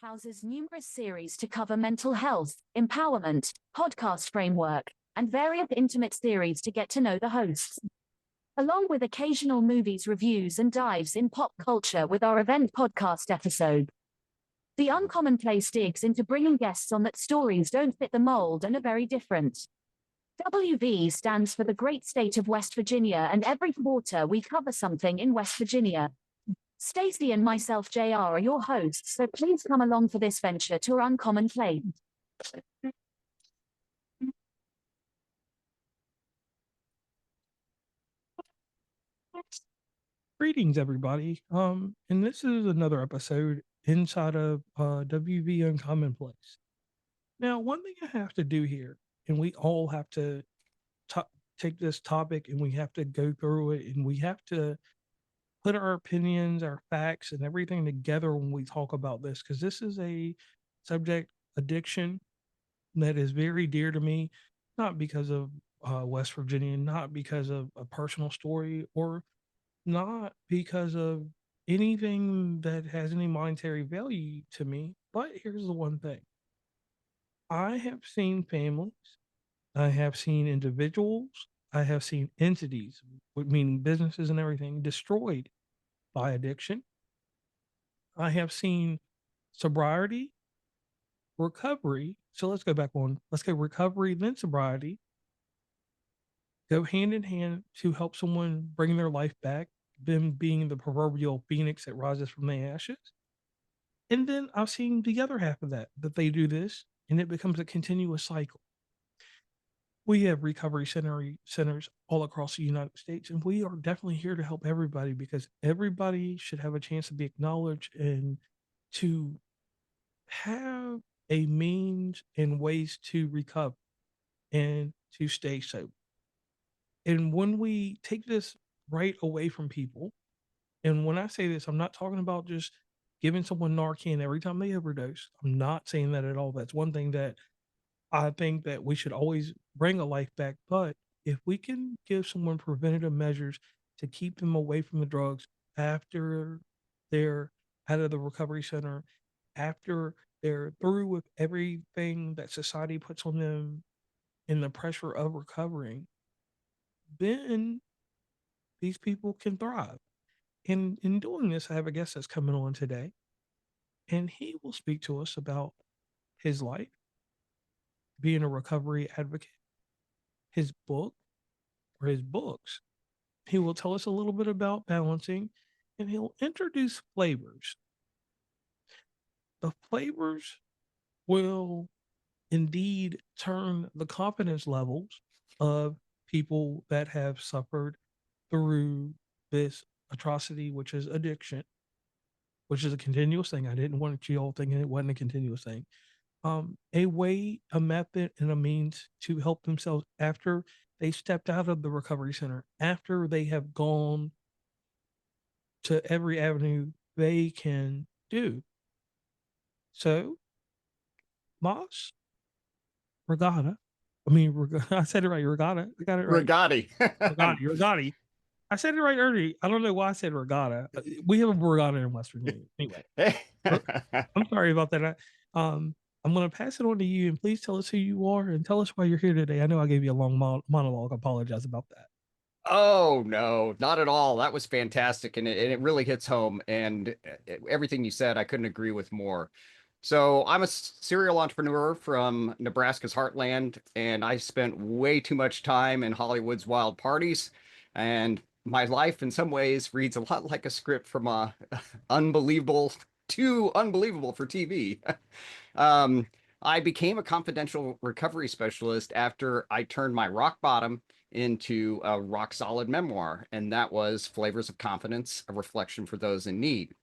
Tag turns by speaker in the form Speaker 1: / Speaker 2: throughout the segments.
Speaker 1: houses numerous series to cover mental health, empowerment, podcast framework, and various intimate series to get to know the hosts, along with occasional movies reviews and dives in pop culture with our event podcast episode. The Uncommonplace digs into bringing guests on that stories don't fit the mold and are very different. WV stands for the great state of West Virginia, and every quarter we cover something in West Virginia. Stacey and myself, JR, are your hosts, so please come along for this venture to our Uncommonplace.
Speaker 2: Greetings, everybody. And this is another episode inside of WV Uncommonplace. Now, one thing I have to do here, and we all have to take this topic and we have to go through it, and we have to put our opinions, our facts, and everything together when we talk about this, because this is a subject, addiction, that is very dear to me, not because of West Virginia, not because of a personal story, or not because of anything that has any monetary value to me. But here's the one thing: I have seen families, I have seen individuals, I have seen entities, meaning businesses and everything, destroyed by addiction. I have seen sobriety, recovery. So let's go back on. Let's go recovery, then sobriety. Go hand in hand to help someone bring their life back, them being the proverbial phoenix that rises from the ashes. And then I've seen the other half of that they do this and it becomes a continuous cycle. We have recovery centers all across the United States, and we are definitely here to help everybody, because everybody should have a chance to be acknowledged and to have a means and ways to recover and to stay sober. And when we take this right away from people, and when I say this, I'm not talking about just giving someone Narcan every time they overdose. I'm not saying that at all. That's one thing that I think that we should always bring a life back. But if we can give someone preventative measures to keep them away from the drugs after they're out of the recovery center, after they're through with everything that society puts on them in the pressure of recovering, then these people can thrive. And in doing this, I have a guest that's coming on today, and he will speak to us about his life, being a recovery advocate, his book or his books. He will tell us a little bit about balancing, and he'll introduce flavors. The flavors will indeed turn the confidence levels of people that have suffered through this atrocity, which is addiction, which is a continuous thing. I didn't want you all thinking it wasn't a continuous thing. A way, a method, and a means to help themselves after they stepped out of the recovery center, after they have gone to every avenue they can do. So, Moss, Regatta. I said it right. Regatta. I got it right.
Speaker 3: Rigotti.
Speaker 2: Rigotti. I said it right early. I don't know why I said regatta. We have a regatta in West Virginia. Anyway, I'm sorry about that. I'm going to pass it on to you, and please tell us who you are and tell us why you're here today. I know I gave you a long monologue. I apologize about that.
Speaker 3: Oh, no, not at all. That was fantastic. And it really hits home. And everything you said, I couldn't agree with more. So I'm a serial entrepreneur from Nebraska's heartland, and I spent way too much time in Hollywood's wild parties. And my life, in some ways, reads a lot like a script from a unbelievable, too unbelievable for TV. um, I became a confidential recovery specialist after I turned my rock bottom into a rock solid memoir, and that was Flavors of Confidence, a reflection for those in need.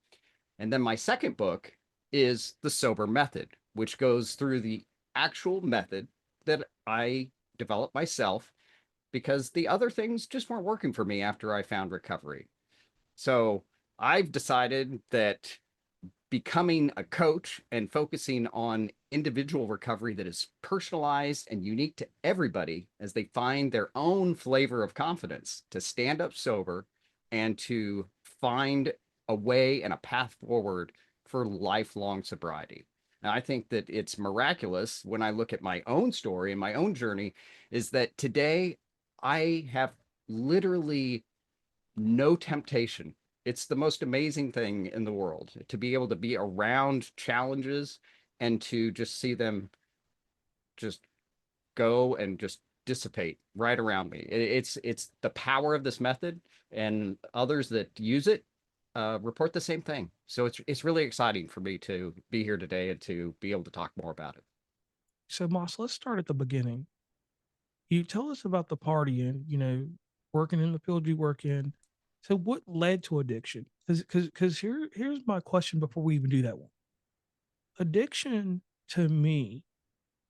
Speaker 3: And then my second book is The Sober Method, which goes through the actual method that I developed myself because the other things just weren't working for me after I found recovery. So I've decided that becoming a coach and focusing on individual recovery that is personalized and unique to everybody as they find their own flavor of confidence to stand up sober and to find a way and a path forward for lifelong sobriety. And I think that it's miraculous when I look at my own story and my own journey, is that today I have literally no temptation. It's the most amazing thing in the world to be able to be around challenges and to just see them just go and just dissipate right around me. It's the power of this method, and others that use it report the same thing. So it's really exciting for me to be here today and to be able to talk more about it.
Speaker 2: So, Moss, let's start at the beginning. You tell us about the partying, working in the field you work in. So, what led to addiction? Because here's my question before we even do that one. Addiction to me,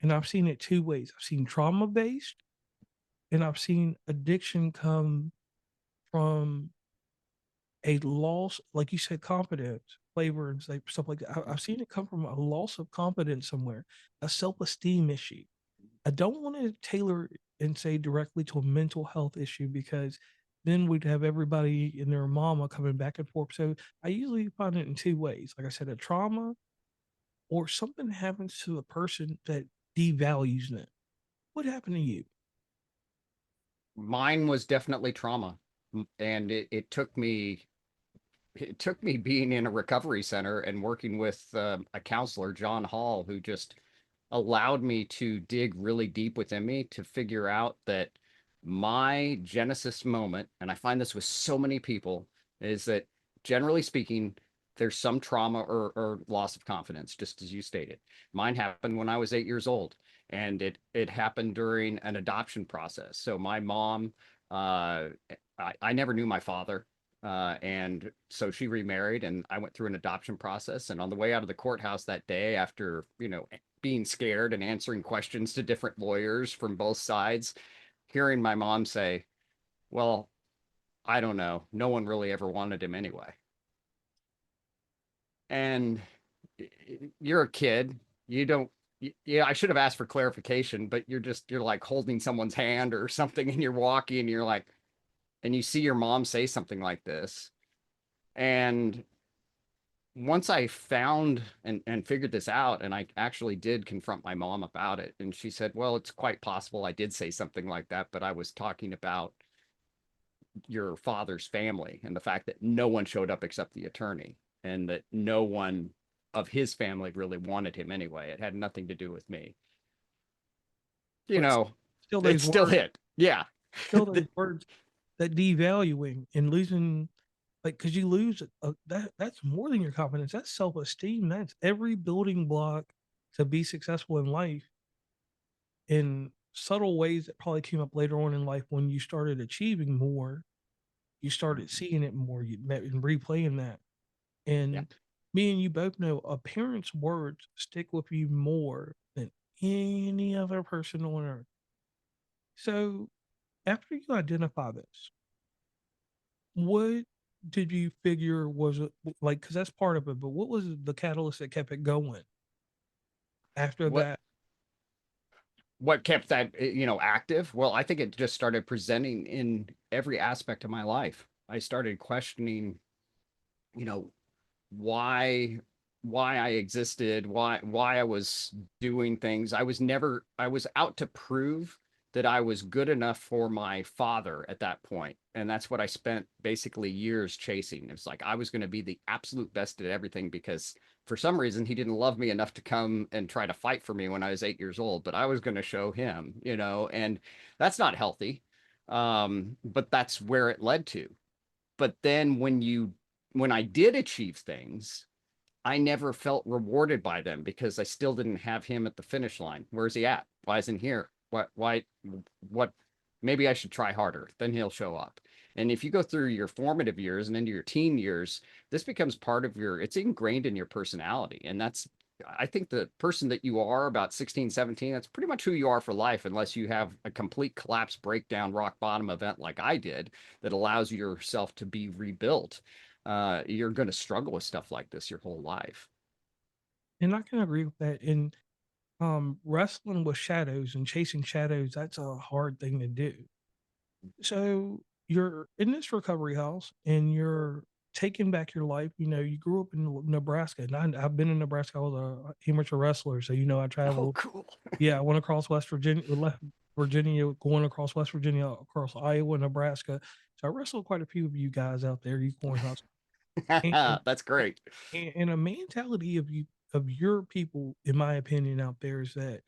Speaker 2: and I've seen it two ways. I've seen trauma based, and I've seen addiction come from a loss, like you said, confidence, flavor, and stuff like that. I've seen it come from a loss of confidence somewhere, a self esteem issue. I don't want to tailor and say directly to a mental health issue because then we'd have everybody and their mama coming back and forth. So I usually find it in two ways. Like I said, a trauma or something happens to a person that devalues them. What happened to you?
Speaker 3: Mine was definitely trauma, and it took me being in a recovery center and working with a counselor, John Hall, who just allowed me to dig really deep within me to figure out that my genesis moment, and I find this with so many people, is that generally speaking, there's some trauma or loss of confidence, just as you stated. Mine happened when I was 8 years old, and it happened during an adoption process. So my mom, I never knew my father. And so she remarried, and I went through an adoption process. And on the way out of the courthouse that day, after, being scared and answering questions to different lawyers from both sides, hearing my mom say, well, I don't know. No one really ever wanted him anyway. And you're a kid. You don't, yeah, I should have asked for clarification, but you're like holding someone's hand or something, and you're walking and you're like, and you see your mom say something like this. And once I found and figured this out, and I actually did confront my mom about it, and she said, well, it's quite possible I did say something like that, but I was talking about your father's family and the fact that no one showed up except the attorney, and that no one of his family really wanted him anyway. It had nothing to do with me. You
Speaker 2: But
Speaker 3: know,
Speaker 2: still,
Speaker 3: it's
Speaker 2: those
Speaker 3: still
Speaker 2: words,
Speaker 3: hit. Yeah.
Speaker 2: still those words, that devaluing and losing, like, because you lose that's more than your confidence. That's self esteem. That's every building block to be successful in life in subtle ways that probably came up later on in life when you started achieving more. You started seeing it more. You met and replaying that.
Speaker 3: Yeah.
Speaker 2: And me and you both know a parent's words stick with you more than any other person on earth. So after you identify this, what did you figure was it like? Because that's part of it, but what was the catalyst that kept it going after
Speaker 3: What
Speaker 2: that?
Speaker 3: what kept that active? Well, I think it just started presenting in every aspect of my life. I started questioning, you know, why I existed, why I was doing things. I was out to prove that I was good enough for my father at that point. And that's what I spent basically years chasing. It's like I was going to be the absolute best at everything, because for some reason he didn't love me enough to come and try to fight for me when I was 8 years old, but I was going to show him, and that's not healthy. But that's where it led to. But then when I did achieve things, I never felt rewarded by them because I still didn't have him at the finish line. Where's he at? Why isn't he here? What, maybe I should try harder. Then he'll show up. And if you go through your formative years and into your teen years, this becomes part of it's ingrained in your personality. And I think the person that you are about 16, 17, that's pretty much who you are for life, unless you have a complete collapse, breakdown, rock bottom event like I did that allows yourself to be rebuilt. You're going to struggle with stuff like this your whole life.
Speaker 2: And I can agree with that. And wrestling with shadows and chasing shadows, that's a hard thing to do. So you're in this recovery house and you're taking back your life. You grew up in Nebraska, and I've been in Nebraska. I was a amateur wrestler, so I
Speaker 3: Oh,
Speaker 2: traveled.
Speaker 3: cool.
Speaker 2: Yeah, I went across West Virginia, left Virginia, going across West Virginia, across Iowa, Nebraska. So I wrestled quite a few of you guys out there, you corn husks. And,
Speaker 3: That's great.
Speaker 2: and a mentality of your people, in my opinion, out there is that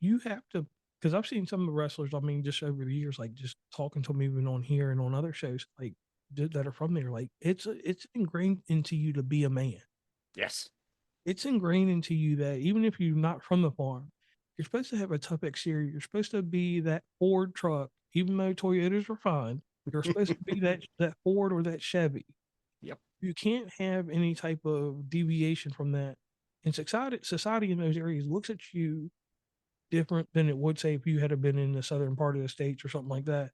Speaker 2: you have to, because I've seen some of the wrestlers, I mean, just over the years, like just talking to them even on here and on other shows, like that are from there, like it's ingrained into you to be a man.
Speaker 3: Yes.
Speaker 2: It's ingrained into you that even if you're not from the farm, you're supposed to have a tough exterior. You're supposed to be that Ford truck, even though Toyotas are fine. You're supposed to be that Ford or that Chevy.
Speaker 3: Yep.
Speaker 2: You can't have any type of deviation from that. And society in those areas looks at you different than it would say if you had been in the southern part of the states or something like that.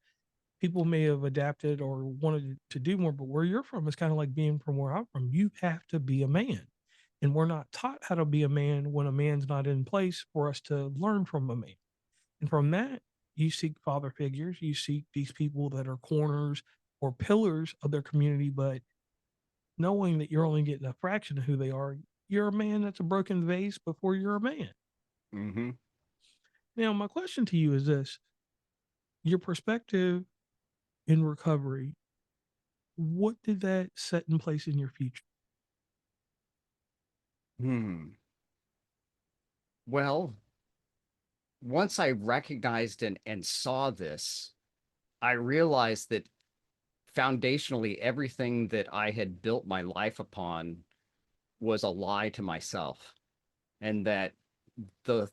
Speaker 2: People may have adapted or wanted to do more, but where you're from is kind of like being from where I'm from. You have to be a man. And we're not taught how to be a man when a man's not in place for us to learn from a man. And from that, you seek father figures, you seek these people that are corners or pillars of their community, but knowing that you're only getting a fraction of who they are, you're a man that's a broken vase before you're a man.
Speaker 3: Mm-hmm.
Speaker 2: Now, my question to you is this: your perspective in recovery, what did that set in place in your future?
Speaker 3: Well, once I recognized and saw this, I realized that foundationally everything that I had built my life upon was a lie to myself, and that the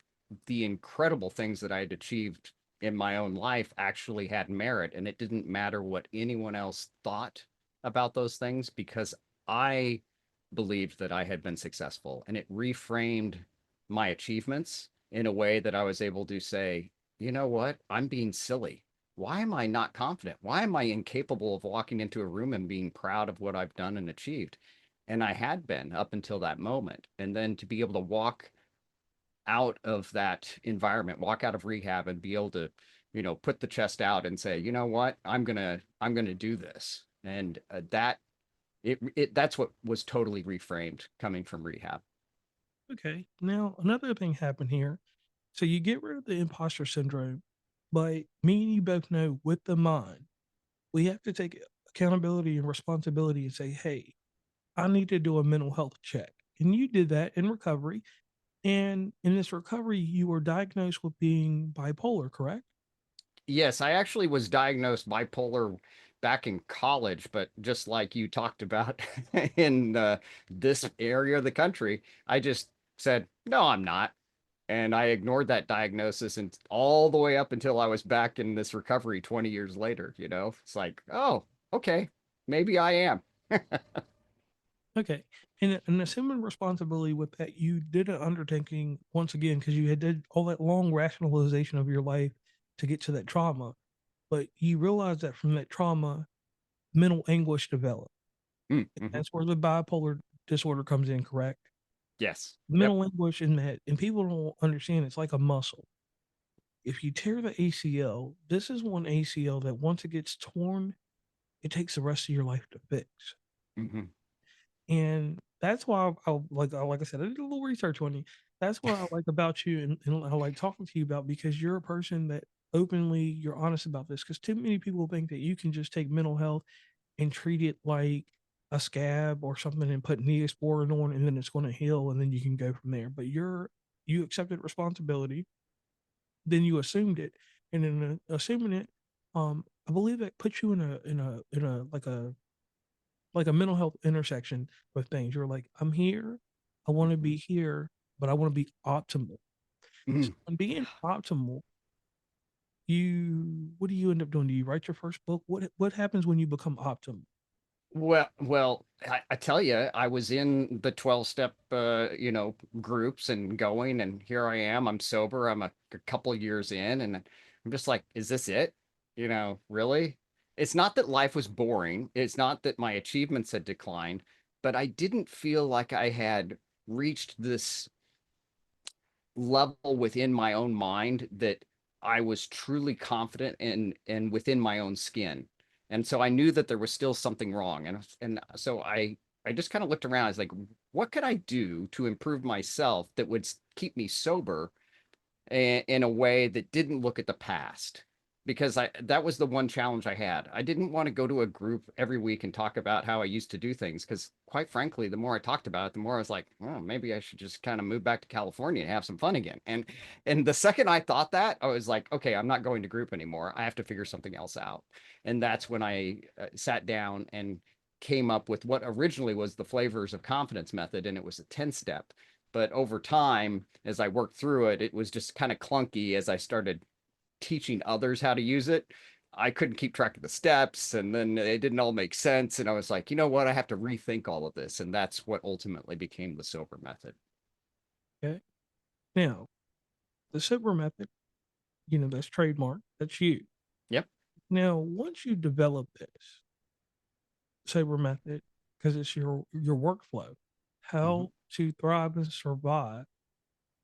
Speaker 3: the incredible things that I had achieved in my own life actually had merit, and it didn't matter what anyone else thought about those things because I believed that I had been successful, and it reframed my achievements in a way that I was able to say, you know what, I'm being silly. Why am I not confident? Why am I incapable of walking into a room and being proud of what I've done and achieved? And I had been up until that moment. And then to be able to walk out of that environment, walk out of rehab and be able to, put the chest out and say, you know what, I'm gonna do this. And that's what was totally reframed coming from rehab.
Speaker 2: Okay. Now, another thing happened here. So you get rid of the imposter syndrome, but me and you both know with the mind, we have to take accountability and responsibility and say, hey, I need to do a mental health check. And you did that in recovery. And in this recovery, you were diagnosed with being bipolar, correct?
Speaker 3: Yes, I actually was diagnosed bipolar back in college, but just like you talked about in this area of the country, I just said, no, I'm not. And I ignored that diagnosis and all the way up until I was back in this recovery 20 years later, It's like, oh, okay, maybe I am.
Speaker 2: Okay. And assuming responsibility with that, you did an undertaking once again because you had did all that long rationalization of your life to get to that trauma, but you realized that from that trauma, mental anguish developed.
Speaker 3: Mm-hmm.
Speaker 2: That's where the bipolar disorder comes in, correct?
Speaker 3: Yes. Yep.
Speaker 2: Mental anguish in that, and people don't understand it's like a muscle. If you tear the ACL, this is one ACL that once it gets torn, it takes the rest of your life to fix.
Speaker 3: Mm-hmm.
Speaker 2: And that's why like I said, I did a little research on you. That's what I like about you and I like talking to you about because you're a person that openly you're honest about this. Because too many people think that you can just take mental health and treat it like a scab or something and put Neosporin on and then it's going to heal and then you can go from there. But you accepted responsibility, then you assumed it, and in assuming it, I believe that puts you in a like a mental health intersection with things. You're like, I'm here, I want to be here, but I want to be optimal. So
Speaker 3: Mm-hmm.
Speaker 2: in being optimal, you what do you end up doing? Do you write your first book? What happens when you become optimal?
Speaker 3: Well, I tell you, I was in the 12-step, groups and going, and here I am. I'm sober. I'm a couple years in, and I'm just like, is this it? Really? It's not that life was boring. It's not that my achievements had declined, but I didn't feel like I had reached this level within my own mind that I was truly confident in and within my own skin. And so I knew that there was still something wrong. And so I just kind of looked around. I was like, what could I do to improve myself that would keep me sober in a way that didn't look at the past? Because that was the one challenge I had. I didn't want to go to a group every week and talk about how I used to do things, because quite frankly, the more I talked about it, the more I was like, oh, maybe I should just kind of move back to California and have some fun again. And the second I thought that, I was like, okay, I'm not going to group anymore. I have to figure something else out. And that's when I sat down and came up with what originally was the Flavors of Confidence method, and it was a 10-step. But over time, as I worked through it, it was just kind of clunky as I started teaching others how to use it. I couldn't keep track of the steps, and then it didn't all make sense. And I was like, you know what? I have to rethink all of this. And that's what ultimately became the sober method.
Speaker 2: Okay. Now, the sober method, that's trademark. That's you.
Speaker 3: Yep.
Speaker 2: Now, once you develop this sober method, because it's your workflow, how to thrive and survive.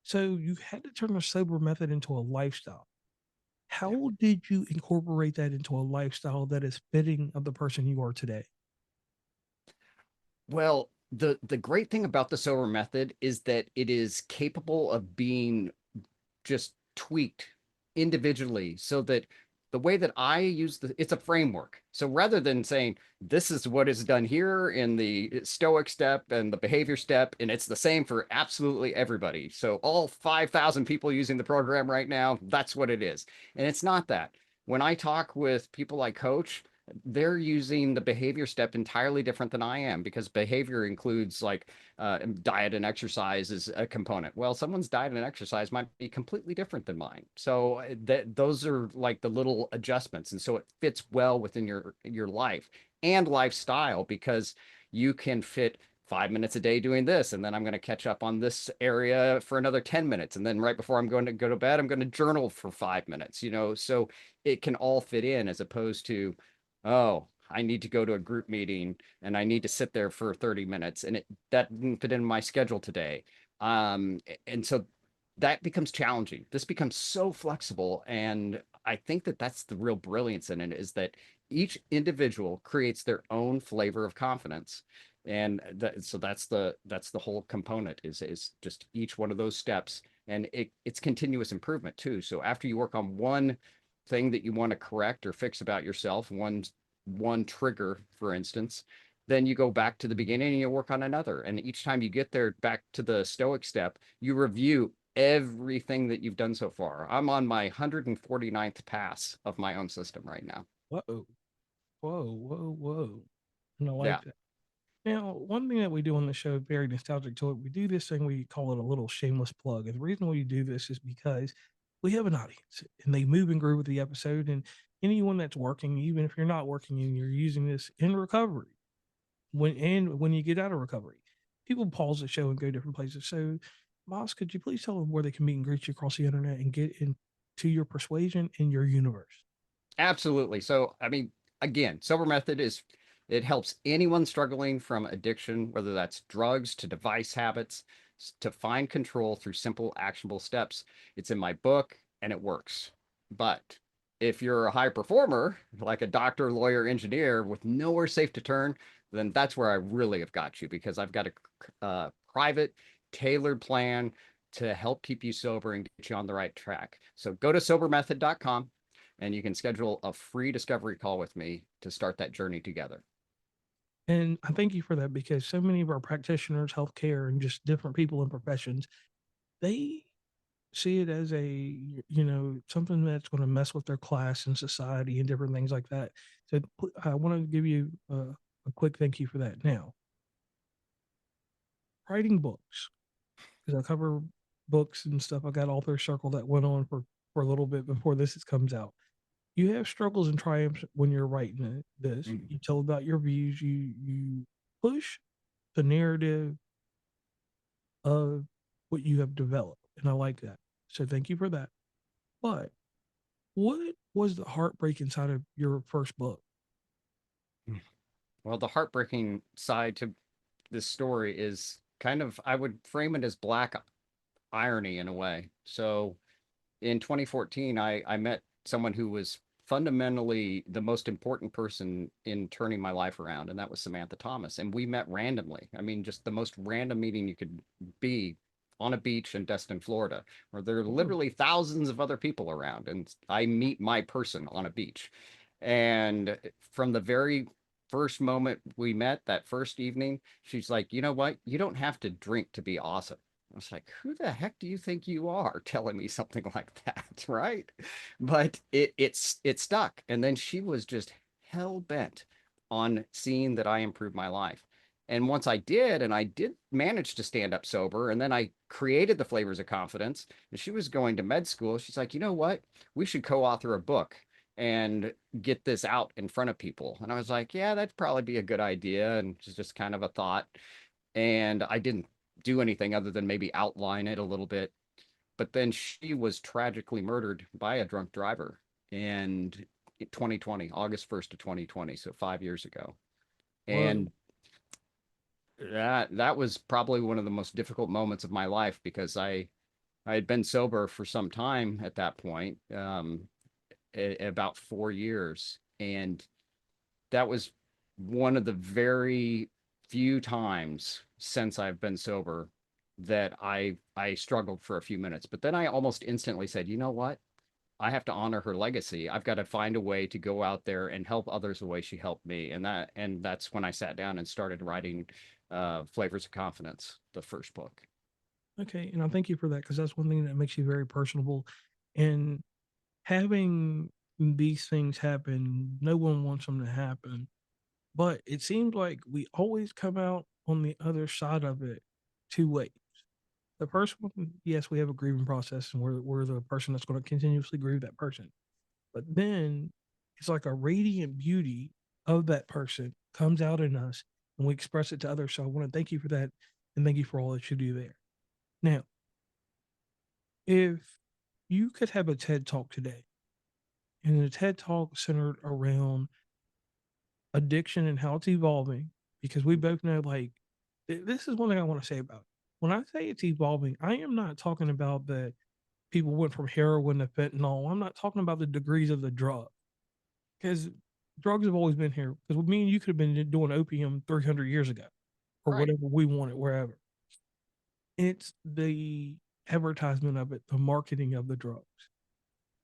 Speaker 2: So you had to turn the sober method into a lifestyle. How did you incorporate that into a lifestyle that is fitting of the person you are today?
Speaker 3: Well, the great thing about the sober method is that it is capable of being just tweaked individually, so that the way that I use it's a framework. So rather than saying this is what is done here in the stoic step and the behavior step, and it's the same for absolutely everybody. So all 5,000 people using the program right now, that's what it is. And it's not that. When I talk with people I coach, they're using the behavior step entirely different than I am, because behavior includes like diet and exercise is a component. Well, someone's diet and exercise might be completely different than mine. So those are like the little adjustments. And so it fits well within your life and lifestyle, because you can fit 5 minutes a day doing this, and then I'm going to catch up on this area for another 10 minutes, and then right before I'm going to go to bed, I'm going to journal for 5 minutes, so it can all fit in, as opposed to, oh, I need to go to a group meeting and I need to sit there for 30 minutes, and that didn't fit in my schedule today. And so that becomes challenging. This becomes so flexible. And I think that that's the real brilliance in it, is that each individual creates their own flavor of confidence. And so that's the whole component, is just each one of those steps. And it's continuous improvement too. So after you work on one thing that you want to correct or fix about yourself, one trigger, for instance, then you go back to the beginning and you work on another. And each time you get there back to the stoic step, you review everything that you've done so far. I'm on my 149th pass of my own system right now.
Speaker 2: Whoa, whoa, whoa, whoa. And I
Speaker 3: Yeah.
Speaker 2: like that. Now, one thing that we do on the show, very nostalgic to it, we do this thing, we call it a little shameless plug. And the reason we do this is because we have an audience and they move and groove with the episode. And anyone that's working, even if you're not working and you're using this in recovery, when you get out of recovery, people pause the show and go different places. So, Moss, could you please tell them where they can meet and greet you across the internet and get into your persuasion in your universe?
Speaker 3: Absolutely. So, I mean, again, sober method it helps anyone struggling from addiction, whether that's drugs to device habits, to find control through simple, actionable steps. It's in my book and it works. But if you're a high performer, like a doctor, lawyer, engineer with nowhere safe to turn, then that's where I really have got you, because I've got a private, tailored plan to help keep you sober and get you on the right track. So go to sobermethod.com and you can schedule a free discovery call with me to start that journey together.
Speaker 2: And I thank you for that, because so many of our practitioners, healthcare, and just different people in professions, they see it as something that's going to mess with their class and society and different things like that. So I want to give you a quick thank you for that. Now, writing books, because I cover books and stuff. I got Author Circle that went on for a little bit before comes out. You have struggles and triumphs when you're writing this.
Speaker 3: Mhm.
Speaker 2: You tell about your views. You push the narrative of what you have developed, and I like that. So thank you for that. But what was the heartbreak inside of your first book?
Speaker 3: Well, the heartbreaking side to this story is kind of, I would frame it as black irony in a way. So in 2014, I met someone who was fundamentally the most important person in turning my life around, and that was Samantha Thomas. And we met randomly. I mean, just the most random meeting you could be, on a beach in Destin, Florida, where there are literally thousands of other people around, and I meet my person on a beach. And from the very first moment we met, that first evening, she's like, you know what? You don't have to drink to be awesome. I was like, who the heck do you think you are telling me something like that, right? But it stuck. And then she was just hell bent on seeing that I improved my life. And once I did, and I did manage to stand up sober, and then I created the Flavors of Confidence, and she was going to med school. She's like, you know what? We should co-author a book and get this out in front of people. And I was like, yeah, that'd probably be a good idea. And it's just kind of a thought. And I didn't do anything other than maybe outline it a little bit. But then she was tragically murdered by a drunk driver in 2020, August 1st of 2020. So 5 years ago.
Speaker 2: Whoa.
Speaker 3: And that was probably one of the most difficult moments of my life, because I had been sober for some time at that point, about 4 years. And that was one of the very few times since I've been sober that I struggled for a few minutes. But then I almost instantly said, you know what? I have to honor her legacy. I've got to find a way to go out there and help others the way she helped me. And that's when I sat down and started writing Flavors of Confidence, the first book.
Speaker 2: Okay, and I thank you for that, because that's one thing that makes you very personable. And having these things happen, no one wants them to happen. But it seems like we always come out on the other side of it two ways. The first one, yes, we have a grieving process, and we're the person that's going to continuously grieve that person. But then it's like a radiant beauty of that person comes out in us, and we express it to others. So I want to thank you for that, and thank you for all that you do there. Now, if you could have a TED Talk today, and the TED Talk centered around addiction and how it's evolving, because we both know, like, this is one thing I want to say about it. When I say it's evolving, I am not talking about that people went from heroin to fentanyl. I'm not talking about the degrees of the drug, because drugs have always been here. Because me and you could have been doing opium 300 years ago, or
Speaker 3: Right.
Speaker 2: whatever we wanted, wherever. It's the advertisement of it, the marketing of the drugs.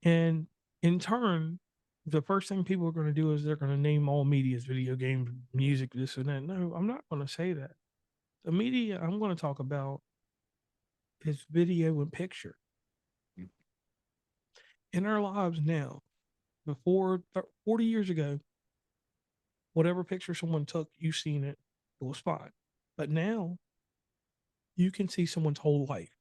Speaker 2: And in turn, the first thing people are going to do is they're going to name all medias, video games, music, this and that. No, I'm not going to say that. The media I'm going to talk about is video and picture. In our lives now, before 40 years ago, whatever picture someone took, you've seen it, it was fine. But now you can see someone's whole life.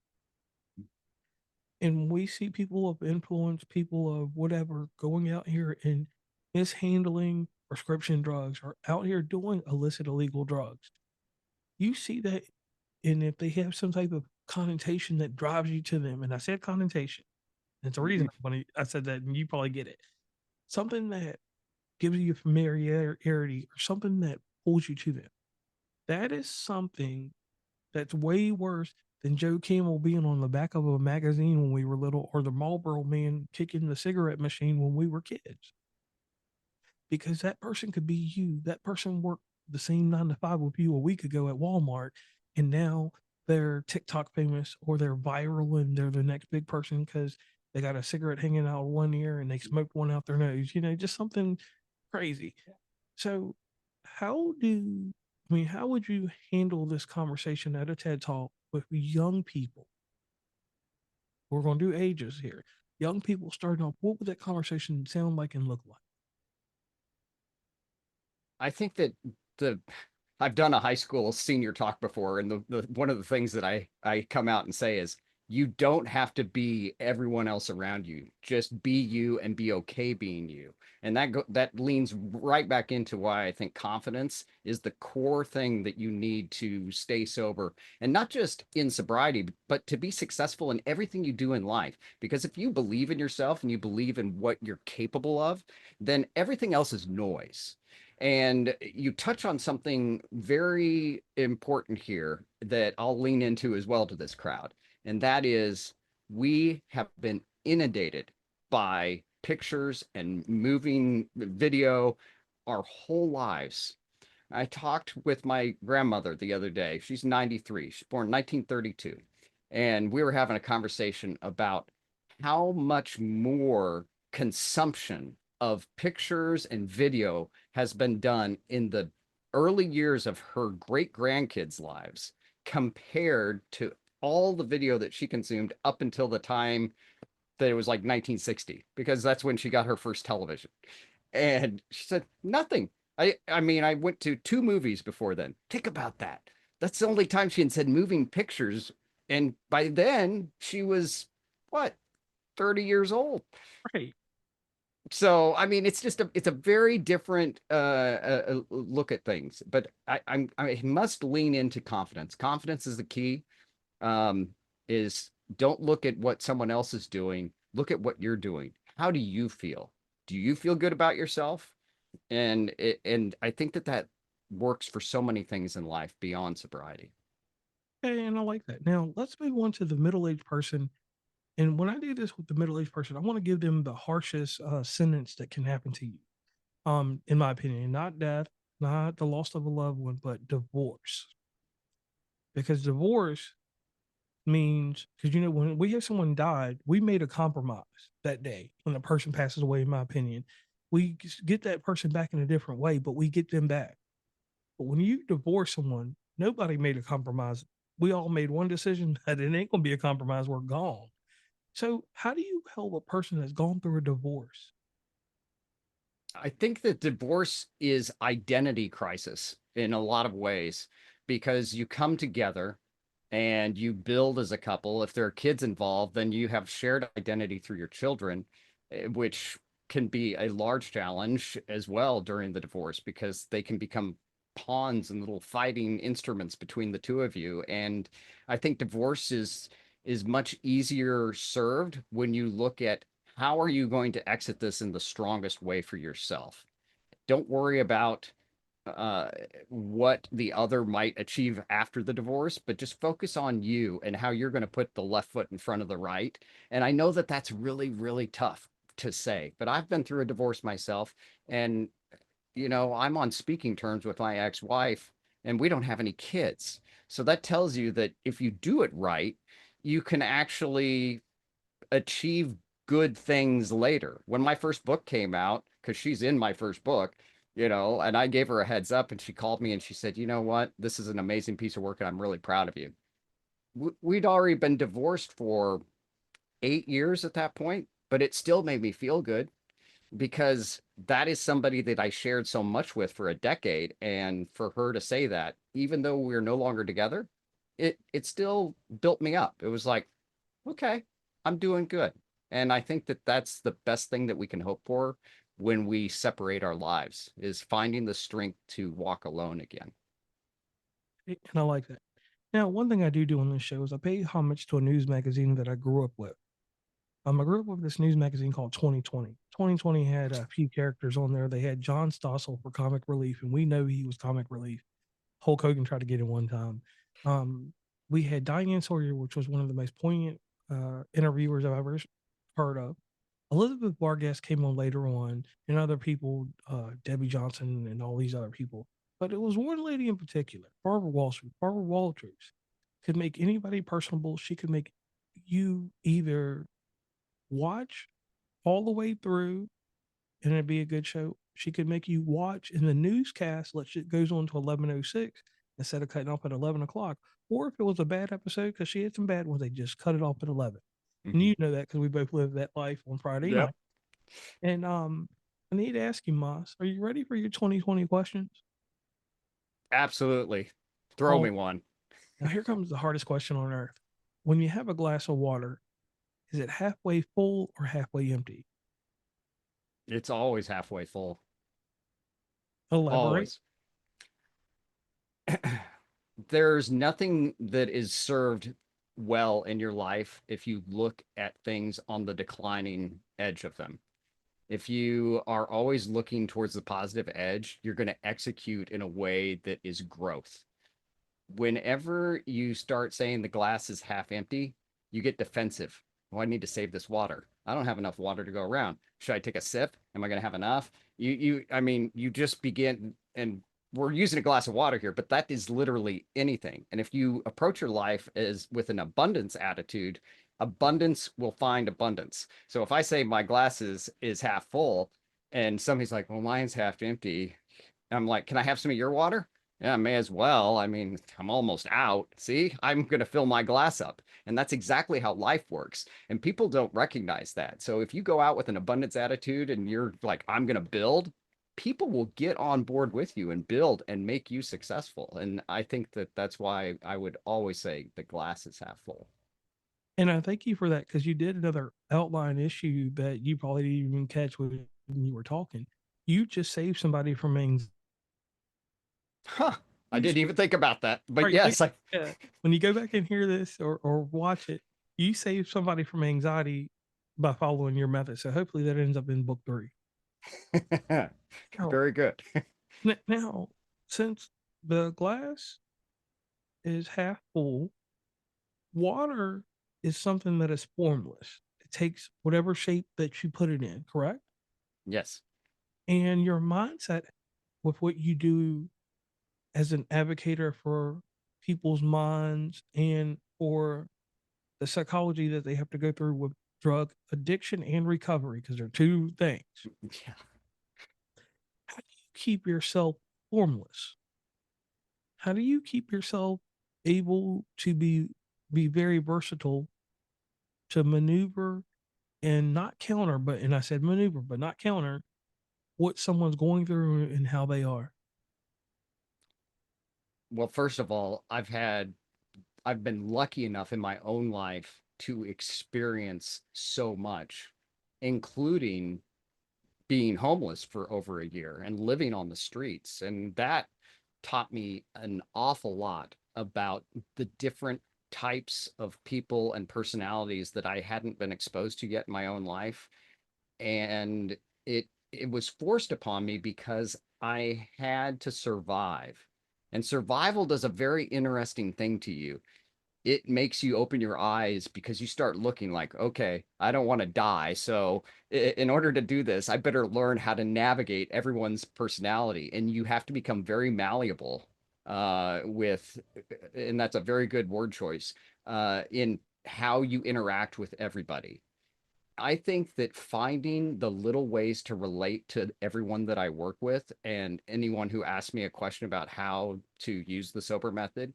Speaker 2: And we see people of influence, people of whatever, going out here and mishandling prescription drugs, or out here doing illicit, illegal drugs. You see that, and if they have some type of connotation that drives you to them, and I said connotation, it's a reason I said that, and you probably get it. Something that gives you familiarity, or something that pulls you to them. That is something that's way worse than Joe Camel being on the back of a magazine when we were little, or the Marlboro man kicking the cigarette machine when we were kids. Because that person could be you. That person worked the same 9 to 5 with you a week ago at Walmart, and now they're TikTok famous, or they're viral, and they're the next big person because they got a cigarette hanging out of one ear and they smoked one out their nose. Just something crazy. So, how would you handle this conversation at a TED Talk with young people? We're going to do ages here. Young people starting off, what would that conversation sound like and look like?
Speaker 3: I think that the I've done a high school senior talk before, and the one of the things that I come out and say is, you don't have to be everyone else around you. Just be you and be okay being you. And that leans right back into why I think confidence is the core thing that you need to stay sober, and not just in sobriety, but to be successful in everything you do in life. Because if you believe in yourself and you believe in what you're capable of, then everything else is noise. And you touch on something very important here that I'll lean into as well to this crowd. And that is, we have been inundated by pictures and moving video our whole lives. I talked with my grandmother the other day. She's 93. She's born 1932. And we were having a conversation about how much more consumption of pictures and video has been done in the early years of her great grandkids' lives compared to all the video that she consumed up until the time that it was like 1960, because that's when she got her first television. And she said, nothing. I mean, I went to 2 movies before then. Think about that. That's the only time she had said moving pictures. And by then she was what, 30 years old.
Speaker 2: Right.
Speaker 3: So, I mean, it's a very different look at things, but I must lean into confidence. Confidence is the key. Um, is don't look at what someone else is doing. Look at what you're doing. How do you feel? Do you feel good about yourself? And I think that works for so many things in life beyond sobriety.
Speaker 2: Okay, and I like that. Now let's move on to the middle-aged person. And when I do this with the middle-aged person, I want to give them the harshest sentence that can happen to you. In my opinion, not death, not the loss of a loved one, but divorce. Because divorce means, because when we have someone died, we made a compromise that day when a person passes away. In my opinion, we get that person back in a different way, but we get them back. But when you divorce someone, nobody made a compromise. We all made one decision that it ain't gonna be a compromise. We're gone. So how do you help a person that's gone through a divorce?
Speaker 3: I think that divorce is identity crisis in a lot of ways, because you come together and you build as a couple. If there are kids involved, then you have shared identity through your children, which can be a large challenge as well during the divorce, because they can become pawns and little fighting instruments between the two of you. And I think divorce is much easier served when you look at how are you going to exit this in the strongest way for yourself. Don't worry about uh, what the other might achieve after the divorce, but just focus on you and how you're going to put the left foot in front of the right. And I know that that's really, really tough to say, but I've been through a divorce myself. And, I'm on speaking terms with my ex wife, and we don't have any kids. So that tells you that if you do it right, you can actually achieve good things later. When my first book came out, because she's in my first book, and I gave her a heads up, and she called me and she said, you know what? This is an amazing piece of work and I'm really proud of you. We'd already been divorced for 8 years at that point, but it still made me feel good, because that is somebody that I shared so much with for a decade. And for her to say that, even though we're no longer together, it still built me up. It was like, okay, I'm doing good. And I think that that's the best thing that we can hope for when we separate our lives, is finding the strength to walk alone again.
Speaker 2: And I like that. Now, one thing I do on this show is I pay homage to a news magazine that I grew up with. I grew up with this news magazine called 2020. 2020 had a few characters on there. They had John Stossel for comic relief, and we know he was comic relief. Hulk Hogan tried to get him one time. We had Diane Sawyer, which was one of the most poignant interviewers I've ever heard of. Elizabeth Vargas came on later on, and other people, Debbie Johnson and all these other people. But it was one lady in particular, Barbara Walters. Barbara Walters could make anybody personable. She could make you either watch all the way through and it'd be a good show. She could make you watch in the newscast, let it goes on to 11:06 instead of cutting off at 11 o'clock. Or if it was a bad episode, because she had some bad ones, they just cut it off at 11. And
Speaker 3: Mhm.
Speaker 2: you know that because we both live that life on Friday
Speaker 3: Yep.
Speaker 2: night. And I need to ask you, Moss, are you ready for your 2020 questions?
Speaker 3: Absolutely. Throw
Speaker 2: Oh,
Speaker 3: me one.
Speaker 2: now here comes the hardest question on earth. When you have a glass of water, is it halfway full or halfway empty?
Speaker 3: It's always halfway full.
Speaker 2: Elaborate.
Speaker 3: Always. There's nothing that is served well in your life if you look at things on the declining edge of them. If you are always looking towards the positive edge, you're going to execute in a way that is growth. Whenever you start saying the glass is half empty, you get defensive. Oh, I need to save this water. I don't have enough water to go around. Should I take a sip? Am I going to have enough? I mean, you just begin, and we're using a glass of water here, but that is literally anything. And if you approach your life as with an abundance attitude, abundance will find abundance. So if I say my glass is half full and somebody's like, well, mine's half empty, I'm like, can I have some of your water? Yeah, may as well. I mean, I'm almost out. See, I'm going to fill my glass up. And that's exactly how life works. And people don't recognize that. So if you go out with an abundance attitude and you're like, I'm going to build, people will get on board with you and build and make you successful. And I think that that's why I would always say the glass is half full.
Speaker 2: And I thank you for that because you did another outline issue that you probably didn't even catch when you were talking. You just saved somebody from anxiety.
Speaker 3: Huh. I didn't even think about that. But
Speaker 2: Right.
Speaker 3: yes,
Speaker 2: Yeah. When you go back and hear this or watch it, you save somebody from anxiety by following your method. So hopefully that ends up in book 3. Now,
Speaker 3: very good.
Speaker 2: now, since the glass is half full, water is something that is formless. It takes whatever shape that you put it in, correct?
Speaker 3: Yes.
Speaker 2: And your mindset with what you do as an advocator for people's minds and for the psychology that they have to go through with drug addiction and recovery, because they're two things.
Speaker 3: Yeah.
Speaker 2: How do you keep yourself formless? How do you keep yourself able to be very versatile to maneuver and not counter, but and I said maneuver, but not counter what someone's going through and how they are?
Speaker 3: Well, first of all, I've been lucky enough in my own life to experience so much, including being homeless for over a year and living on the streets. And that taught me an awful lot about the different types of people and personalities that I hadn't been exposed to yet in my own life. And it was forced upon me because I had to survive. And survival does a very interesting thing to you. It makes you open your eyes because you start looking like, okay, I don't want to die. So in order to do this, I better learn how to navigate everyone's personality. And you have to become very malleable with, and that's a very good word choice, in how you interact with everybody. I think that finding the little ways to relate to everyone that I work with and anyone who asks me a question about how to use the sober method,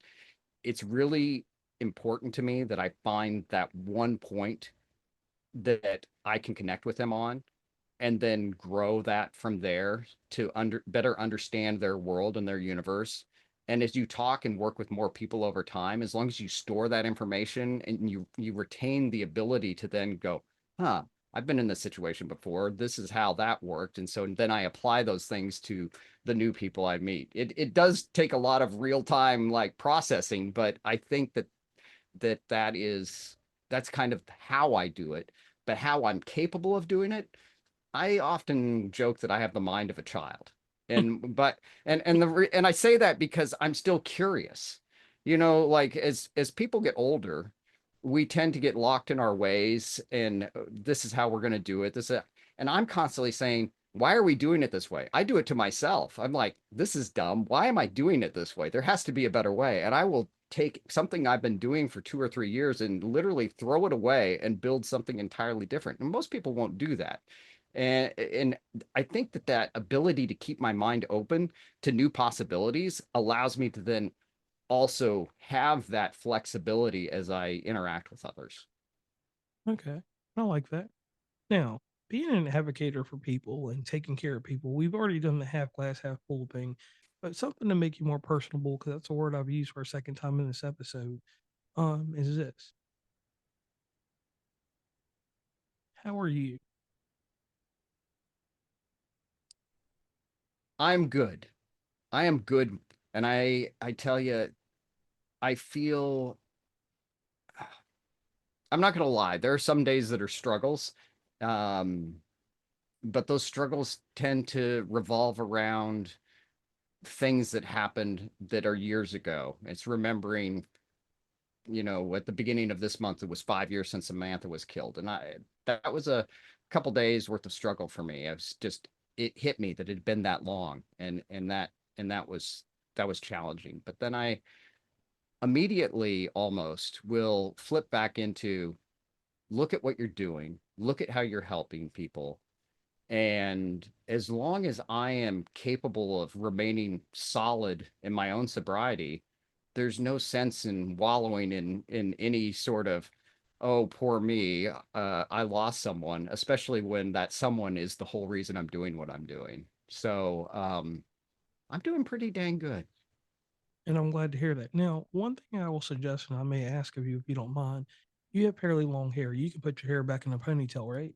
Speaker 3: it's really important to me that I find that one point that I can connect with them on and then grow that from there to better understand their world and their universe. And as you talk and work with more people over time, as long as you store that information and you retain the ability to then go, huh, I've been in this situation before. This is how that worked. And so then I apply those things to the new people I meet. It does take a lot of real time like processing, but I think that's kind of how I do it. But how I'm capable of doing it, I often joke that I have the mind of a child. And I say that because I'm still curious. You know, like as people get older, we tend to get locked in our ways and this is how we're going to do it. And I'm constantly saying, why are we doing it this way? I do it to myself. I'm like, this is dumb. Why am I doing it this way? There has to be a better way. And I will take something I've been doing for 2 or 3 years and literally throw it away and build something entirely different. And most people won't do that. And I think that ability to keep my mind open to new possibilities allows me to then also have that flexibility as I interact with others.
Speaker 2: Okay. I like that. Now, being an advocate for people and taking care of people, we've already done the half glass, half full thing, but something to make you more personable, because that's a word I've used for a second time in this episode, is this. How are you?
Speaker 3: I'm good. I am good. And I tell you, I feel I'm not going to lie. There are some days that are struggles. Um, but those struggles tend to revolve around things that happened that are years ago. It's remembering at the beginning of this month, it was 5 years since Samantha was killed. And that was a couple days worth of struggle for me. It hit me that it had been that long. And that was challenging. But then I immediately almost will flip back into look at what you're doing, look at how you're helping people. And as long as I am capable of remaining solid in my own sobriety, there's no sense in wallowing in any sort of, oh, poor me, I lost someone, especially when that someone is the whole reason I'm doing what I'm doing. So I'm doing pretty dang good.
Speaker 2: And I'm glad to hear that. Now, one thing I will suggest, and I may ask of you if you don't mind, you have fairly long hair. You can put your hair back in a ponytail, right?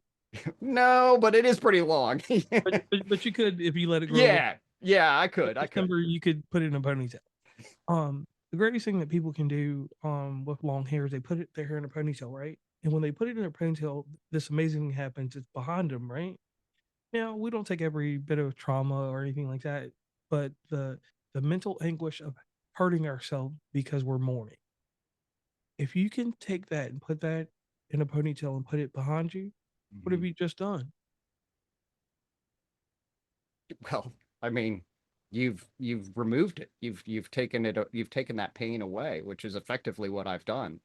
Speaker 3: No, but it is pretty long.
Speaker 2: But you could if you let it grow.
Speaker 3: Yeah, I could.
Speaker 2: December, you could put it in a ponytail. The greatest thing that people can do with long hair is they put their hair in a ponytail, right? And when they put it in a ponytail, this amazing thing happens. It's behind them, right? Now, we don't take every bit of trauma or anything like that, but the mental anguish of hurting ourselves because we're mourning. If you can take that and put that in a ponytail and put it behind you, what have you just done?
Speaker 3: Well, I mean, you've removed it. You've taken it. You've taken that pain away, which is effectively what I've done.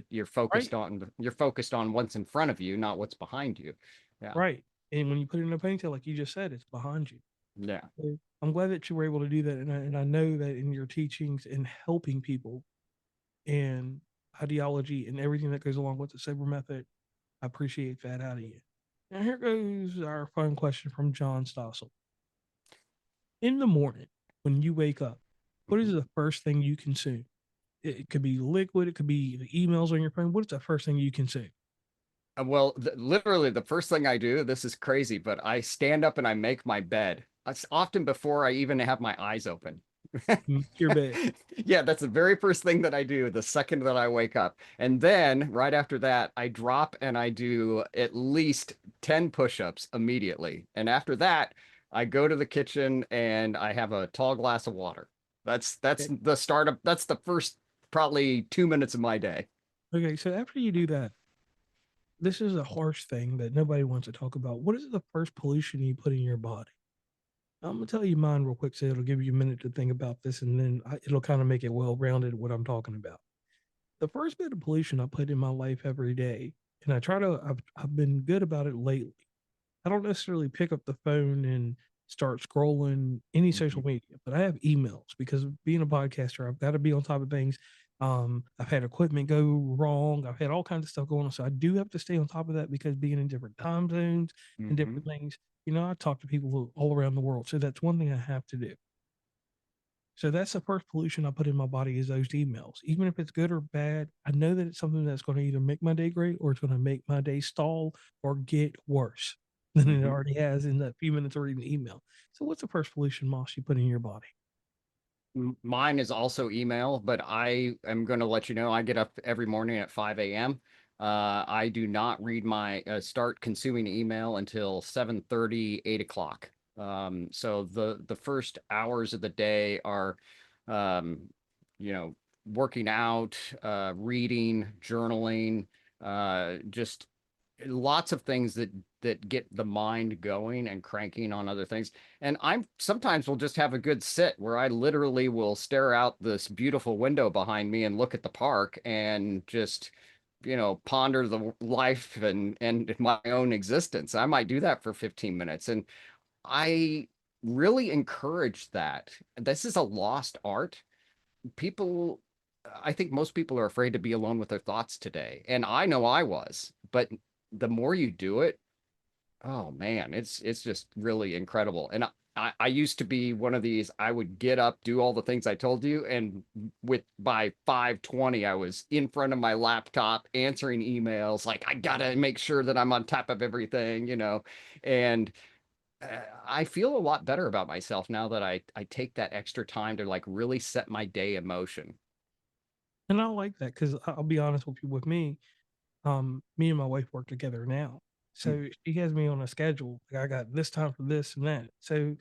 Speaker 3: You're
Speaker 2: Right?
Speaker 3: focused on what's in front of you, not what's behind you. Yeah.
Speaker 2: Right. And when you put it in a ponytail, like you just said, it's behind you.
Speaker 3: Yeah.
Speaker 2: So I'm glad that you were able to do that. And I know that in your teachings and helping people and ideology and everything that goes along with the sober method, I appreciate that out of you. Now, here goes our fun question from John Stossel. In the morning, when you wake up, what is the first thing you consume? It could be liquid, it could be the emails on your phone. What is the first thing you consume?
Speaker 3: Well, literally, the first thing I do, this is crazy, but I stand up and I make my bed. That's often before I even have my eyes open.
Speaker 2: Make your bed.
Speaker 3: Yeah, that's the very first thing that I do the second that I wake up. And then right after that, I drop and I do at least 10 push-ups immediately. And after that, I go to the kitchen and I have a tall glass of water. That's
Speaker 2: Okay.
Speaker 3: the start of that's the first probably 2 minutes of my day.
Speaker 2: Okay, so after you do that, this is a harsh thing that nobody wants to talk about. What is the first pollution you put in your body? I'm gonna tell you mine real quick, so it'll give you a minute to think about this, and then it'll kind of make it well rounded what I'm talking about. The first bit of pollution I put in my life every day, and I've been good about it lately. I don't necessarily pick up the phone and start scrolling any social media, but I have emails because being a podcaster, I've got to be on top of things. I've had equipment go wrong. I've had all kinds of stuff going on. So I do have to stay on top of that because being in different time zones and different things, I talk to people all around the world. So that's one thing I have to do. So that's the first pollution I put in my body is those emails. Even if it's good or bad, I know that it's something that's going to either make my day great or it's going to make my day stall or get worse than it already has in that few minutes of reading the email. So what's the first pollution, Moss, you put in your body?
Speaker 3: Mine is also email, but I am going to let you know I get up every morning at 5 a.m. I do not read start consuming email until 7:30, 8 o'clock. So the first hours of the day are, um, working out, reading, journaling, just lots of things that get the mind going and cranking on other things. And I'm sometimes will just have a good sit where I literally will stare out this beautiful window behind me and look at the park and just, ponder the life and my own existence. I might do that for 15 minutes. And I really encourage that. This is a lost art. People, I think most people are afraid to be alone with their thoughts today. And I know I was, but the more you do it, oh man, it's just really incredible. And I used to be one of these, I would get up, do all the things I told you, and by 5:20, I was in front of my laptop answering emails, like I gotta make sure that I'm on top of everything. And I feel a lot better about myself now that I take that extra time to like really set my day in motion.
Speaker 2: And I like that because I'll be honest with you, with me, me and my wife work together now. So she has me on a schedule. Like I got this time for this and that. So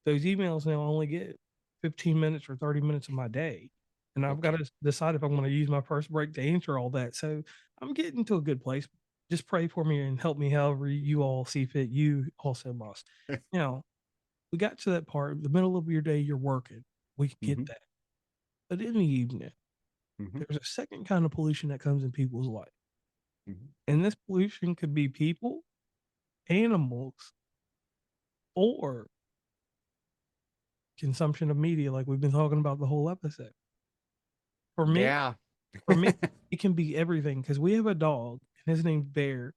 Speaker 2: those emails now only get 15 minutes or 30 minutes of my day. and I've got
Speaker 3: Okay.
Speaker 2: to decide if I'm going to use my first break to answer all that. So I'm getting to a good place. Just pray for me and help me however you all see fit. You also must. Now, we got to that part, the middle of your day, you're working. We get
Speaker 3: Hmm.
Speaker 2: that. But in the evening,
Speaker 3: Hmm.
Speaker 2: there's a second kind of pollution that comes in people's life.
Speaker 3: Hmm.
Speaker 2: And this pollution could be people, animals, or consumption of media, like we've been talking about the whole episode. For me,
Speaker 3: Yeah.
Speaker 2: for me, it can be everything because we have a dog and his name's Bear.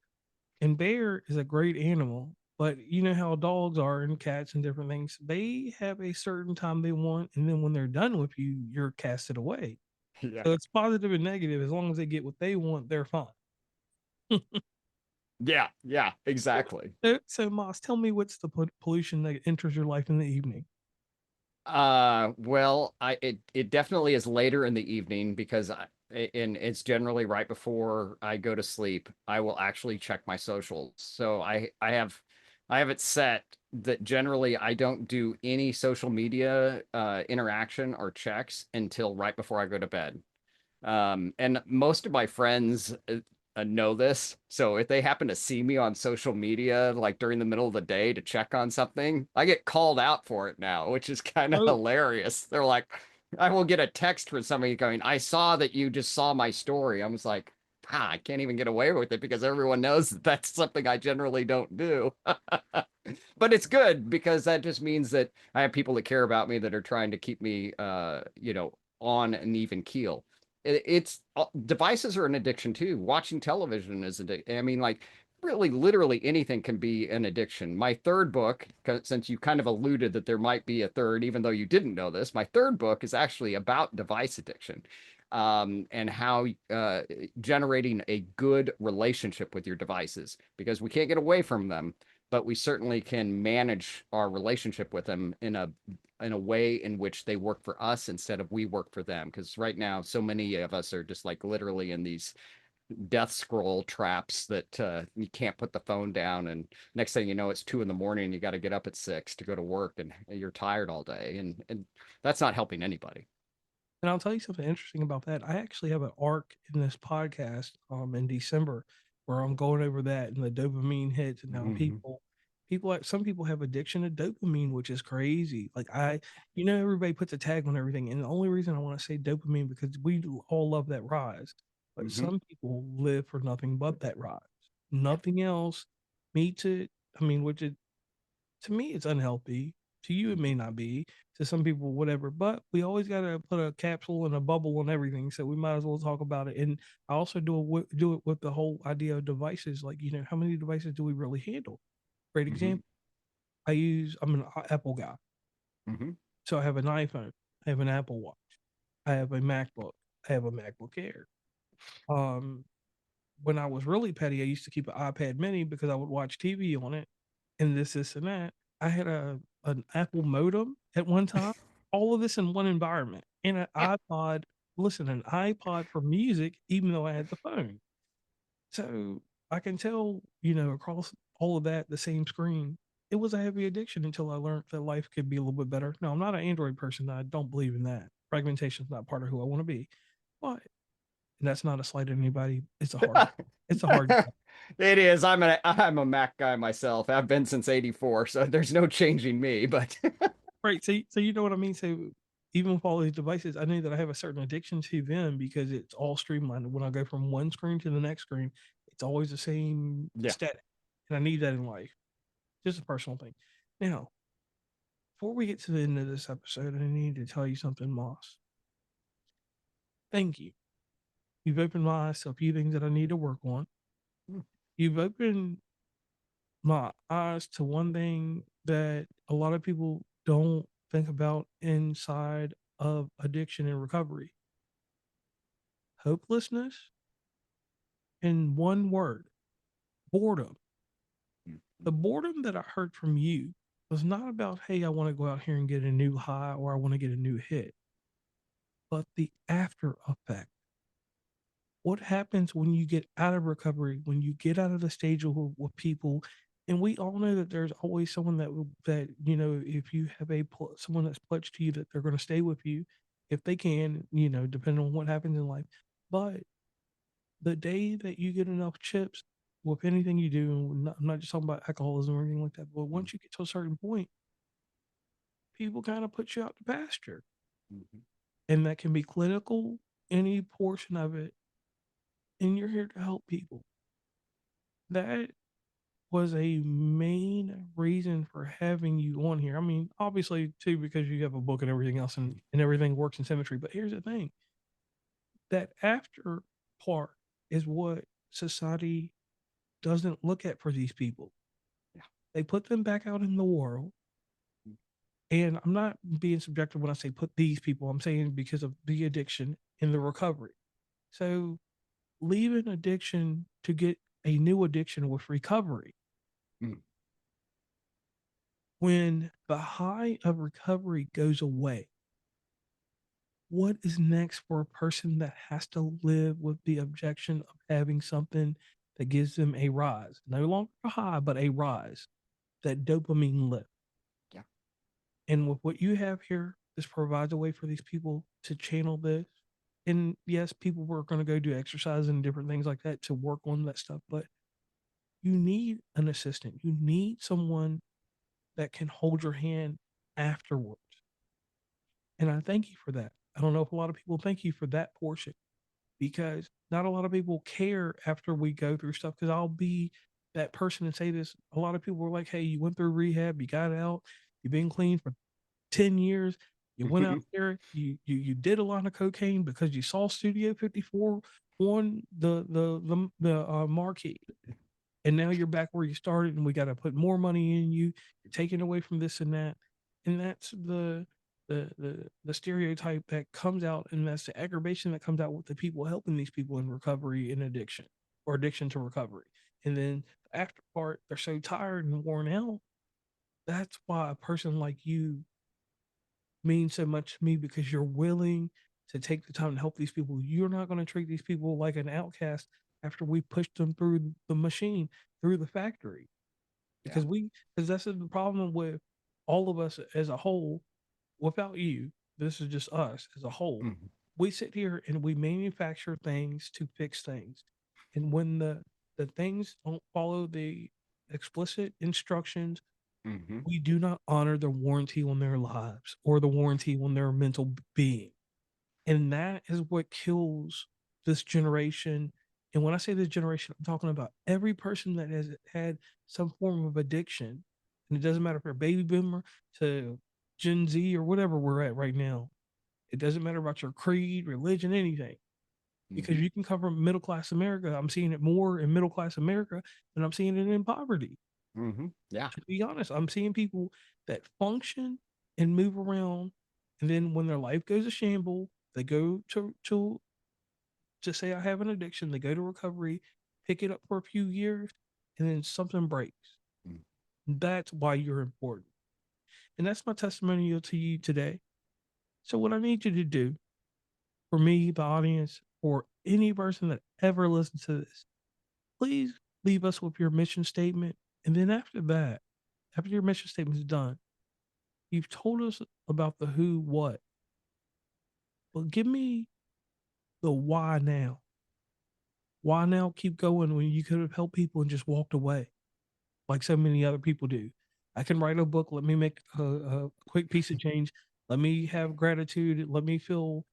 Speaker 2: And Bear is a great animal, but you know how dogs are and cats and different things. They have a certain time they want, and then when they're done with you, you're casted away.
Speaker 3: Yeah.
Speaker 2: So it's positive and negative. As long as they get what they want, they're fine.
Speaker 3: Yeah. Yeah. Exactly.
Speaker 2: So Moss, tell me what's the pollution that enters your life in the evening?
Speaker 3: Well, it definitely is later in the evening because and it's generally right before I go to sleep. I will actually check my socials. So I have it set that generally I don't do any social media interaction or checks until right before I go to bed. And most of my friends know this. So if they happen to see me on social media, like during the middle of the day to check on something, I get called out for it now, which is kind of
Speaker 2: Oh,
Speaker 3: hilarious. They're like, I will get a text from somebody going, I saw that you just saw my story. I was like, I can't even get away with it because everyone knows that that's something I generally don't do. But it's good because that just means that I have people that care about me that are trying to keep me, on an even keel. It's devices are an addiction too. Watching television is I mean, like really, literally anything can be an addiction. My third book, since you kind of alluded that there might be a third, even though you didn't know this, my third book is actually about device addiction. And how generating a good relationship with your devices because we can't get away from them, but we certainly can manage our relationship with them in a way in which they work for us instead of we work for them. Because right now, so many of us are just like literally in these death scroll traps that you can't put the phone down, and next thing you know, it's 2 in the morning, and you got to get up at 6 to go to work, and you're tired all day, and that's not helping anybody.
Speaker 2: and I'll tell you something interesting about that. I actually have an arc in this podcast in December where I'm going over that and the dopamine hits and how
Speaker 3: Hmm.
Speaker 2: some people have addiction to dopamine, which is crazy. Like everybody puts a tag on everything, and the only reason I want to say dopamine because we all love that rise, but
Speaker 3: Hmm.
Speaker 2: some people live for nothing but that rise, nothing else meets it. I mean, which is to me it's unhealthy. To you it may not be. To some people, whatever. But we always got to put a capsule and a bubble on everything, so we might as well talk about it. And I also do it with the whole idea of devices. Like how many devices do we really handle? Great
Speaker 3: Hmm.
Speaker 2: example. I'm an Apple guy,
Speaker 3: Hmm.
Speaker 2: so I have an iPhone, I have an Apple Watch, I have a MacBook, I have a MacBook Air. Um, when I was really petty, I used to keep an iPad Mini because I would watch TV on it and this and that. I had an Apple modem at one time. All of this in one environment, and an iPod. Listen, an iPod for music, even though I had the phone. So I can tell, across all of that, the same screen. It was a heavy addiction until I learned that life could be a little bit better. No, I'm not an Android person. I don't believe in that. Fragmentation is not part of who I want to be. But and that's not a slight at anybody. It's a hard.
Speaker 3: It is. I'm a Mac guy myself. I've been since '84, so there's no changing me. But
Speaker 2: Right. So you know what I mean? So even with all these devices, I know that I have a certain addiction to them because it's all streamlined. When I go from one screen to the next screen, it's always the same
Speaker 3: yeah.
Speaker 2: static. And I need that in life. Just a personal thing. Now, before we get to the end of this episode, I need to tell you something, Moss. Thank you. You've opened my eyes to a few things that I need to work on. You've opened my eyes to one thing that a lot of people don't think about inside of addiction and recovery: hopelessness, and one word: boredom. The boredom that I heard from you was not about, hey, I want to go out here and get a new high or I want to get a new hit, but the after effect. What happens when you get out of recovery, when you get out of the stage with people? And we all know that there's always someone that if you have someone that's pledged to you that they're going to stay with you, if they can, depending on what happens in life. But the day that you get enough chips with anything you do, and I'm not just talking about alcoholism or anything like that, but once you get to a certain point, people kind of put you out to pasture.
Speaker 3: Mhm.
Speaker 2: And that can be clinical, any portion of it, and you're here to help people. That was a main reason for having you on here. I mean, obviously, too, because you have a book and everything else, and everything works in symmetry. But here's the thing, that after part is what society doesn't look at for these people.
Speaker 3: Yeah.
Speaker 2: They put them back out in the world. And I'm not being subjective when I say put these people, I'm saying because of the addiction and the recovery. So leave an addiction to get a new addiction with recovery.
Speaker 3: Mm.
Speaker 2: When the high of recovery goes away, what is next for a person that has to live with the objection of having something that gives them a rise? No longer a high, but a rise, that dopamine lift.
Speaker 3: Yeah.
Speaker 2: And with what you have here, this provides a way for these people to channel this. And yes, people were going to go do exercise and different things like that to work on that stuff, but you need an assistant. You need someone that can hold your hand afterwards. And I thank you for that. I don't know if a lot of people thank you for that portion, because not a lot of people care after we go through stuff. Because I'll be that person and say this. A lot of people were like, hey, you went through rehab, you got out, you've been clean for 10 years. You went out there, you did a lot of cocaine because you saw Studio 54 on the marquee. And now you're back where you started, and we got to put more money in you. You're taking away from this and that. And that's the stereotype that comes out, and that's the aggravation that comes out with the people helping these people in recovery and addiction, or addiction to recovery. And then the after part, they're so tired and worn out. That's why a person like you means so much to me, because you're willing to take the time to help these people. You're not going to treat these people like an outcast after we pushed them through the machine, through the factory.
Speaker 3: Yeah.
Speaker 2: Because that's the problem with all of us as a whole. Without you, this is just us as a whole.
Speaker 3: Mhm.
Speaker 2: We sit here and we manufacture things to fix things. And when the things don't follow the explicit instructions,
Speaker 3: Mhm.
Speaker 2: we do not honor the warranty on their lives or the warranty on their mental being. And that is what kills this generation. And when I say this generation, I'm talking about every person that has had some form of addiction. And it doesn't matter if you're a baby boomer to Gen Z or whatever we're at right now. It doesn't matter about your creed, religion, anything. Because
Speaker 3: Mhm.
Speaker 2: you can come from middle class America. I'm seeing it more in middle class America than I'm seeing it in poverty.
Speaker 3: Mhm. Yeah.
Speaker 2: To be honest, I'm seeing people that function and move around, and then when their life goes to shamble, they go to say I have an addiction. They go to recovery, pick it up for a few years, and then something breaks.
Speaker 3: Mm.
Speaker 2: That's why you're important, and that's my testimonial to you today. So what I need you to do for me, the audience, or any person that ever listens to this, please leave us with your mission statement, and then after that, after your mission statement is done, you've told us about the who, what, but give me the why now. Why now keep going when you could have helped people and just walked away like so many other people do? I can write a book. Let me make a quick piece of change. Let me have gratitude. Let me feel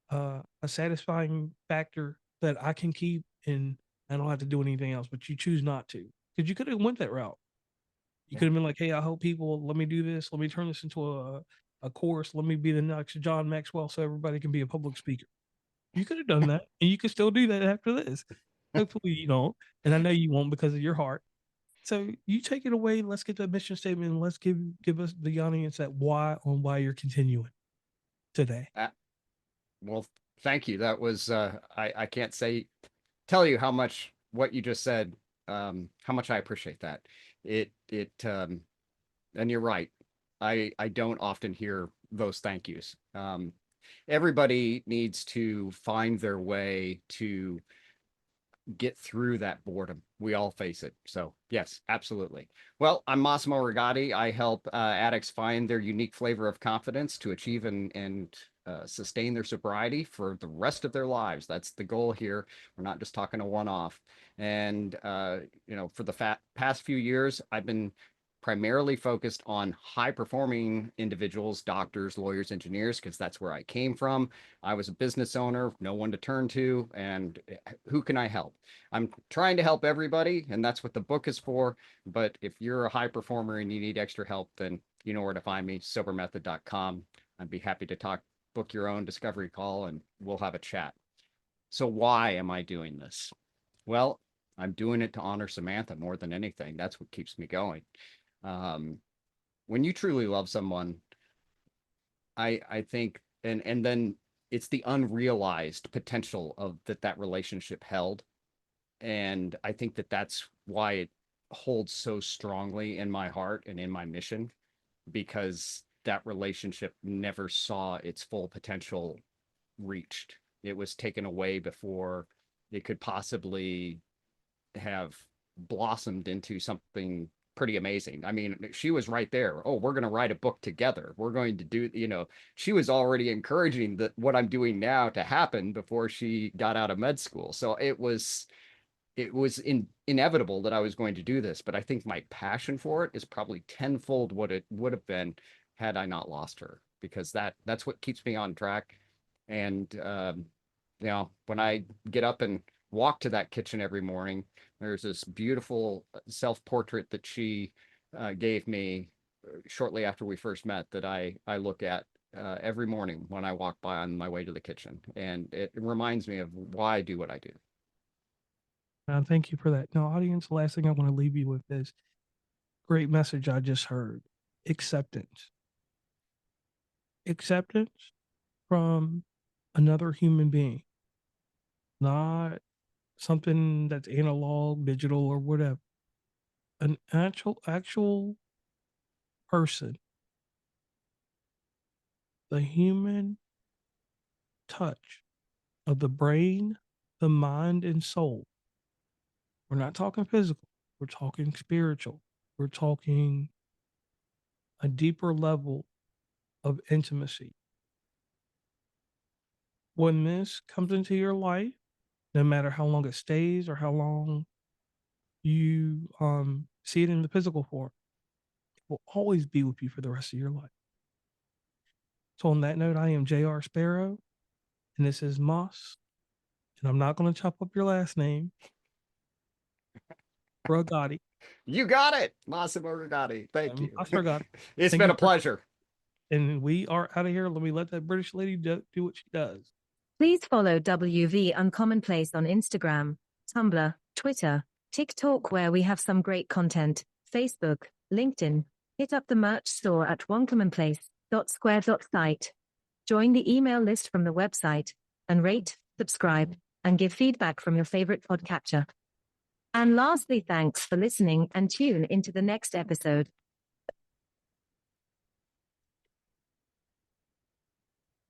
Speaker 2: a satisfying factor that I can keep, and I don't have to do anything else. But you choose not to, because you could have went that route. You
Speaker 3: Yeah.
Speaker 2: could have been like, "Hey, I help people. Let me do this. Let me turn this into a course. Let me be the next John Maxwell, so everybody can be a public speaker." You could have done that, and you can still do that after this. Hopefully, you don't, and I know you won't because of your heart. So you take it away. Let's get the mission statement, and let's give us the audience that why on why you're continuing today.
Speaker 3: Well, thank you. That was I can't tell you how much what you just said, how much I appreciate that. It and you're right. I don't often hear those thank yous. Everybody needs to find their way to get through that boredom. We all face it. So yes, absolutely. Well, I'm Massimo Rigotti. I help addicts find their unique flavor of confidence to achieve and sustain their sobriety for the rest of their lives. That's the goal here. We're not just talking a one-off. And, for the past few years, I've been primarily focused on high-performing individuals, doctors, lawyers, engineers, because that's where I came from. I was a business owner, no one to turn to, and who can I help? I'm trying to help everybody, and that's what the book is for. But if you're a high performer and you need extra help, then you know where to find me, sobermethod.com. I'd be happy to talk, book your own discovery call, and we'll have a chat. So why am I doing this? Well, I'm doing it to honor Samantha more than anything. That's what keeps me going. When you truly love someone, I think, and then it's the unrealized potential of that relationship held. And I think that's why it holds so strongly in my heart and in my mission, because that relationship never saw its full potential reached. It was taken away before it could possibly have blossomed into something pretty amazing. I mean, she was right there. Oh, we're going to write a book together. We're going to do, she was already encouraging what I'm doing now to happen before she got out of med school. So it was inevitable that I was going to do this, but I think my passion for it is probably tenfold what it would have been had I not lost her, because that's what keeps me on track. And, when I get up and walk to that kitchen every morning, there's this beautiful self-portrait that she gave me shortly after we first met that I look at every morning when I walk by on my way to the kitchen. And it reminds me of why I do what I do.
Speaker 2: Thank you for that. Now, audience, the last thing I want to leave you with is great message I just heard. Acceptance. Acceptance from another human being, not something that's analog, digital, or whatever. An actual person. The human touch of the brain, the mind, and soul. We're not talking physical. We're talking spiritual. We're talking a deeper level of intimacy. When this comes into your life, no matter how long it stays or how long you see it in the physical form, it will always be with you for the rest of your life. So on that note, I am J.R. Sparrow, and this is Moss, and I'm not going to chop up your last name. Rigotti.
Speaker 3: You got it, Massimo Rigotti. Thank you.
Speaker 2: Rigotti.
Speaker 3: It's been a pleasure.
Speaker 2: And we are out of here. Let me let that British lady do what she does.
Speaker 1: Please follow WV Uncommonplace on Instagram, Tumblr, Twitter, TikTok, where we have some great content, Facebook, LinkedIn. Hit up the merch store at oncommonplace.square.site. Join the email list from the website, and rate, subscribe, and give feedback from your favorite podcatcher. And lastly, thanks for listening, and tune into the next episode.